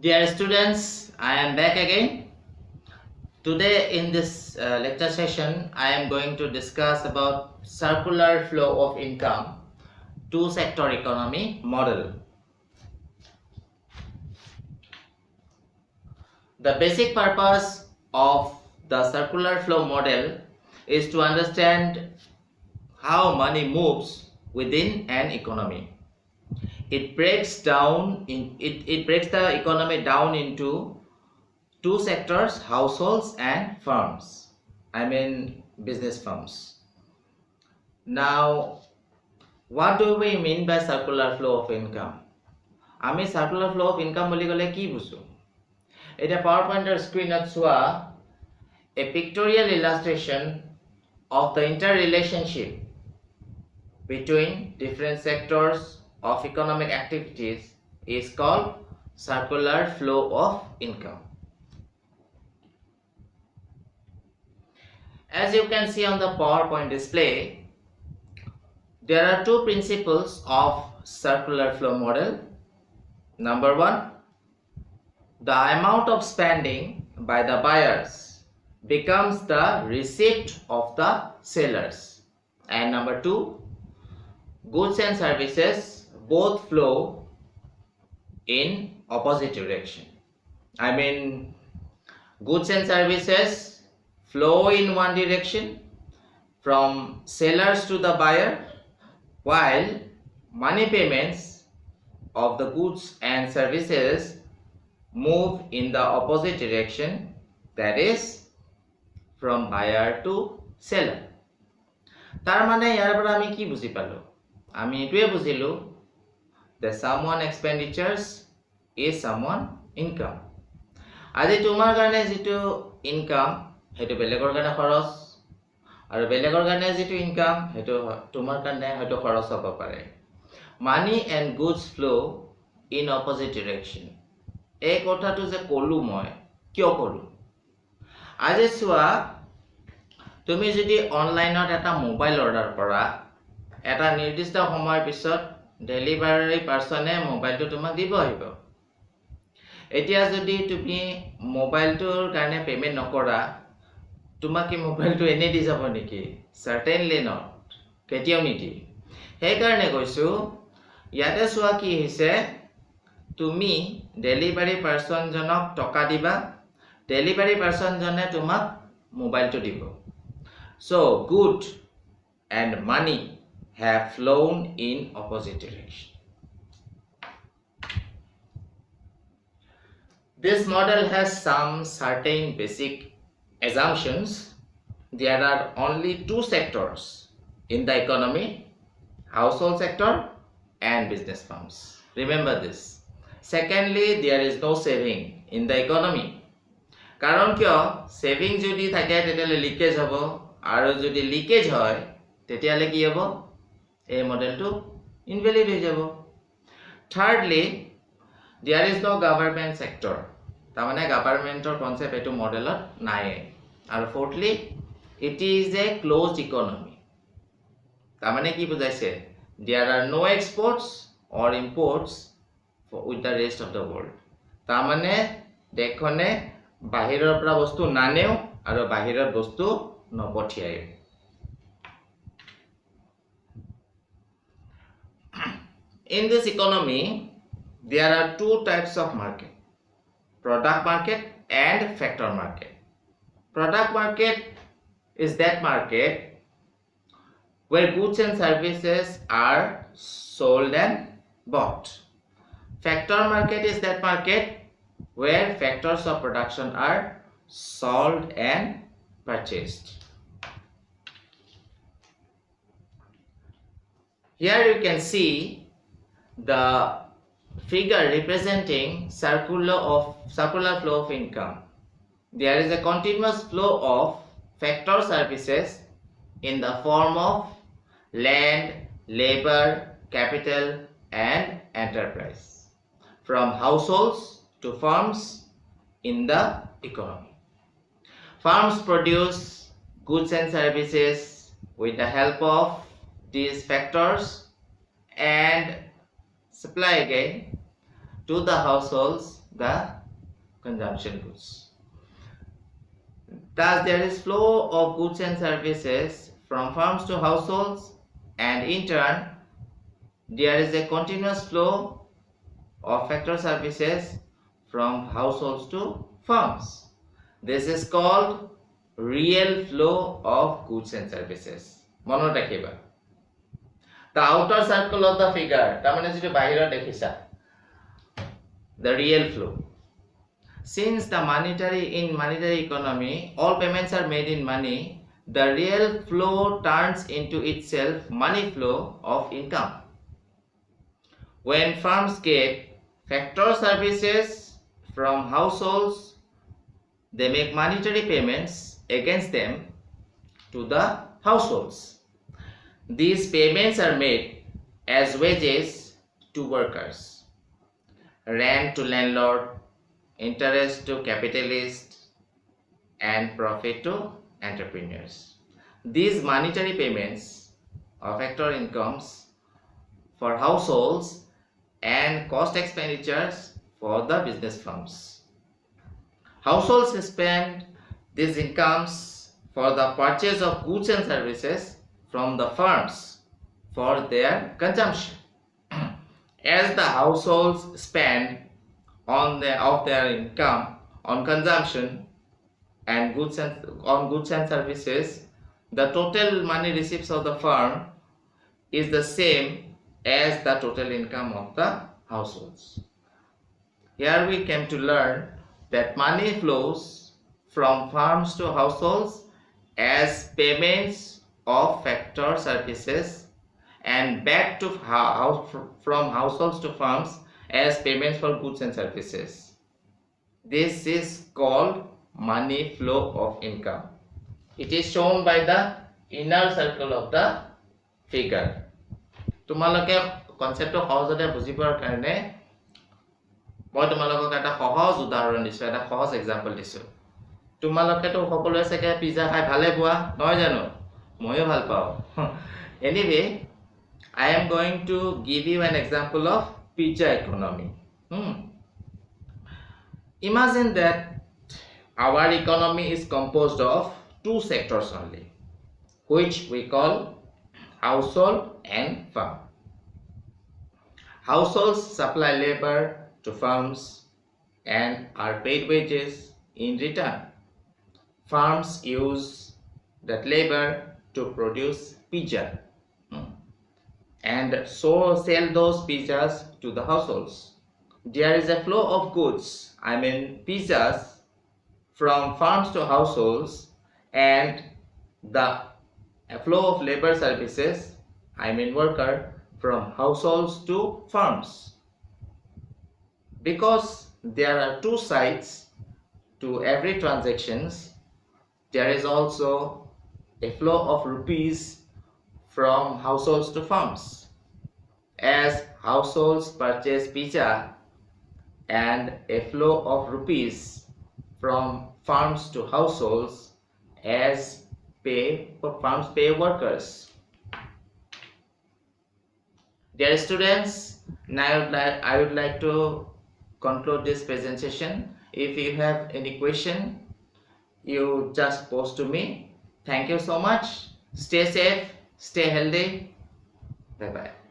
Dear students, I am back again. Today in this lecture session, I am going to discuss about circular flow of income, two-sector economy model. The basic purpose of the circular flow model is to understand how money moves within an economy. It breaks the economy down into two sectors, households and firms. I mean business firms. Now, what do we mean by circular flow of income? Ami circular flow of income boli gole ki busu? Eta PowerPoint screen at swa a pictorial illustration of the interrelationship between different sectors of economic activities is called circular flow of income. As you can see on the PowerPoint display, there are two principles of circular flow model. Number one, the amount of spending by the buyers becomes the receipt of the sellers. And number two, goods and services both flow in opposite direction. I mean, goods and services flow in one direction from sellers to the buyer, while money payments of the goods and services move in the opposite direction, that is from buyer to seller. Tar mane yar pora ami ki buji palo? Ami etue bujilu that someone expenditures is someone income. Aji tumar karone jitu income hetu belegor karone kharos aru belegor karone jitu income hetu tumar karone hetu kharos hobo pare. Money and goods flow in opposite direction. Ei kothatu je kolu moi kyo kolu? Aji swa তুমি যদি অনলাইনত এটা mobile order করা এটা নির্দিষ্ট সময়ের পিছত delivery পার্সনে মোবাইলটো তোমাক দিব আহিব এতিয়া যদি তুমি মোবাইলটোৰ কাৰণে পেমেন্ট নকৰা তোমাক কি মোবাইলটো এনে দি যাব নেকি সার্টেনলি নট কেতিয়াও নিদি সেই কাৰণে কৈছো ইয়াতে সোৱা কি হৈছে তুমি ডেলিভারি পার্সন জনক টকা দিবা ডেলিভারি পার্সন জনে তোমাক মোবাইলটো দিব So good and money have flown in opposite direction. This model has some certain basic assumptions. There are only two sectors in the economy, household sector and business firms. Remember this. Secondly, there is no saving in the economy. Karon kyo saving jodi thake tetale leakage hobo আৰু যদি leakage হয় তেতিয়ালে কি হ'ব এই মডেলটো invalid হৈ যাব thirdly there is no government sector তাৰ মানে গভর্নমেন্টৰ কনসেপ্ট এটো মডেলত নাই আৰু fourthly it is a closed economy তাৰ মানে কি বুজাইছে there are no exports or imports with the rest of the world তাৰ মানে দেখনে বাহিৰৰ পৰা বস্তু নানেও আৰু বাহিৰৰ বস্তু নপঠিয়ায় In this economy there are two types of market, product market and factor market. Product market is that market where goods and services are sold and bought. Factor market is that market where factors of production are sold and purchased. Here you can see the figure representing circular flow of income. There is a continuous flow of factor services in the form of land, labor, capital and enterprise from households to firms in the economy. Firms produce goods and services with the help of these factors and supply again to the households the consumption goods. Thus, there is flow of goods and services from farms to households, and in turn, there is a continuous flow of factor services from households to farms. This is called real flow of goods and services. Mone rakhiba. The outer circle of the figure, the real flow. Since the monetary economy, all payments are made in money, the real flow turns into itself money flow of income. When firms get factor services from households, they make monetary payments against them to the households. These payments are made as wages to workers, rent to landlord, interest to capitalists, and profit to entrepreneurs. These monetary payments are factor incomes for households and cost expenditures for the business firms. Households spend these incomes for the purchase of goods and services from the firms for their consumption. As the households spend of their income on consumption and goods and services, the total money receipts of the firm is the same as the total income of the households. Here we came to learn that money flows from farms to households as payments of factor services and back to from households to farms as payments for goods and services. This is called money flow of income. It is shown by the inner circle of the figure. তোমালোকে কনসেপ্টটো সহজতে বুজিবৰ কাৰণে মই তোমালোকক এটা সহজ উদাহৰণ দিছো, এটা সহজ এক্সাম্পল দিছো। তোমালোকেতো সকলোৱে চাগে পিজ্জা খাই ভালে পোৱা নহয় জানো? ময়ো ভাল পাওঁ। Anyway, I am going to give you an example of pizza economy. Imagine that our economy is composed of two sectors only, which we call household and farm. Households supply labor to firms and are paid wages in return. Farms use that labor to produce pizza and so sell those pizzas to the households. There is a flow of goods, I mean pizzas, from farms to households, and the flow of labor services, I mean worker, from households to farms. Because there are two sides to every transactions, there is also a flow of rupees from households to farms. As households purchase pizza, and a flow of rupees from farms to households as farms pay workers. Dear students, now I would like to conclude this presentation. If you have any question, you just post to me. Thank you so much. Stay safe, stay healthy. Bye bye.